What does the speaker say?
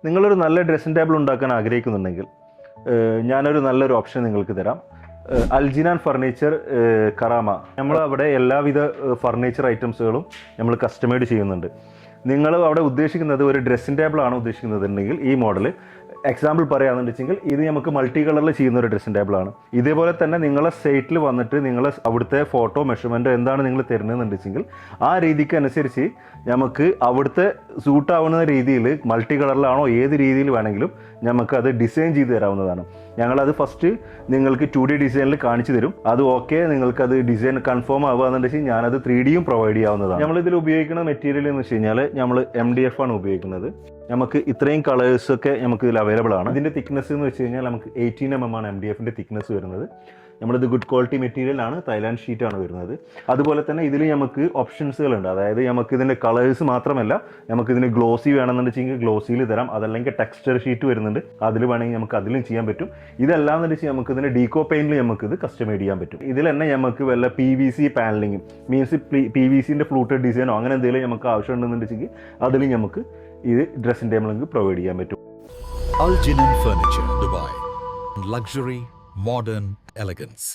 നിങ്ങളൊരു നല്ല dressing table ഉണ്ടാക്കാൻ ആഗ്രഹിക്കുന്നുണ്ടെങ്കിൽ ഞാനൊരു നല്ലൊരു ഓപ്ഷൻ നിങ്ങൾക്ക് തരാം. അൽജിനാൻ ഫർണിച്ചർ കറാമ. നമ്മൾ അവിടെ എല്ലാവിധ ഫർണിച്ചർ ഐറ്റംസുകളും നമ്മൾ കസ്റ്റമൈഡ് ചെയ്യുന്നുണ്ട്. നിങ്ങൾ അവിടെ ഉദ്ദേശിക്കുന്നത് ഒരു ഡ്രസ്സിംഗ് ടേബിളാണ് ഉദ്ദേശിക്കുന്നതെങ്കിൽ ഈ മോഡൽ എക്സാമ്പിൾ പറയുകയാണെന്നുവെച്ചെങ്കിൽ ഇത് നമുക്ക് മൾട്ടി കളറിൽ ചെയ്യുന്ന ഒരു ഡ്രസ്സിംഗ് ടേബിളാണ്. ഇതേപോലെ തന്നെ നിങ്ങളെ സൈറ്റിൽ വന്നിട്ട് നിങ്ങൾ അവിടുത്തെ ഫോട്ടോ മെഷർമെൻറ്റോ എന്താണ് നിങ്ങൾ തരുന്നതെന്നുണ്ടെങ്കിൽ ആ രീതിക്ക് അനുസരിച്ച് നമുക്ക് അവിടുത്തെ സൂട്ടാവുന്ന രീതിയിൽ മൾട്ടി കളറിലാണോ ഏത് രീതിയിൽ വേണമെങ്കിലും നമുക്ക് അത് ഡിസൈൻ ചെയ്ത് തരാവുന്നതാണ്. ഞങ്ങളത് ഫസ്റ്റ് നിങ്ങൾക്ക് 2D ഡിസൈനിൽ കാണിച്ചു തരും. അത് ഓക്കെ, നിങ്ങൾക്കത് ഡിസൈൻ കൺഫേം ആവുകയെന്നുണ്ടെങ്കിൽ ഞാനത് 3Dയും പ്രൊവൈഡ് ചെയ്യാവുന്നതാണ്. നമ്മളിതിൽ ഉപയോഗിക്കുന്ന മെറ്റീരിയൽ എന്ന് വെച്ച് കഴിഞ്ഞാൽ നമ്മൾ MDF ആണ് ഉപയോഗിക്കുന്നത്. നമുക്ക് ഇത്രയും കളേഴ്സൊക്കെ നമുക്ക് ഇതിൽ അവൈലബിൾ ആണ്. ഇതിൻ്റെ തിക്നെസ് എന്ന് വെച്ച് കഴിഞ്ഞാൽ നമുക്ക് 18 mm ആണ് MDFൻ്റെ തിക്നെസ് വരുന്നത്. നമ്മളിത് ഗുഡ് ക്വാളിറ്റി മെറ്റീരിയലാണ്, തൈലാൻഡ് ഷീറ്റാണ് വരുന്നത്. അതുപോലെ തന്നെ ഇതിൽ നമുക്ക് ഓപ്ഷൻസുകളുണ്ട്. അതായത് നമുക്ക് ഇതിൻ്റെ കളേഴ്സ് മാത്രമല്ല, നമുക്ക് ഇതിന് ഗ്ലോസി വേണമെന്നുണ്ടെങ്കിൽ ഗ്ലോസിയിൽ തരാം. അതല്ലെങ്കിൽ ടെക്സ്ചർ ഷീറ്റ് വരുന്നുണ്ട്, അതിൽ വേണമെങ്കിൽ നമുക്ക് അതിലും ചെയ്യാൻ പറ്റും. ഇതെല്ലാം എന്ന് വെച്ചാൽ നമുക്ക് ഇതിന് ഡീകോ പെയിൻറ്റിൽ നമുക്ക് ഇത് കസ്റ്റമൈഡ് ചെയ്യാൻ പറ്റും. ഇതിൽ തന്നെ നമുക്ക് വല്ല PVC പാനലിംഗ് മീൻസ് PVCൻ്റെ ഫ്ലൂട്ടഡ് ഡിസൈനോ അങ്ങനെ എന്തെങ്കിലും നമുക്ക് ആവശ്യമുണ്ടെന്നുണ്ടെങ്കിൽ അതിൽ നമുക്ക് ഇത് ഡ്രസ്സിംഗ് ടേബിൾ നമുക്ക് പ്രൊവൈഡ് ചെയ്യാൻ പറ്റും. Aljinan Furniture, Dubai. Luxury, modern elegance.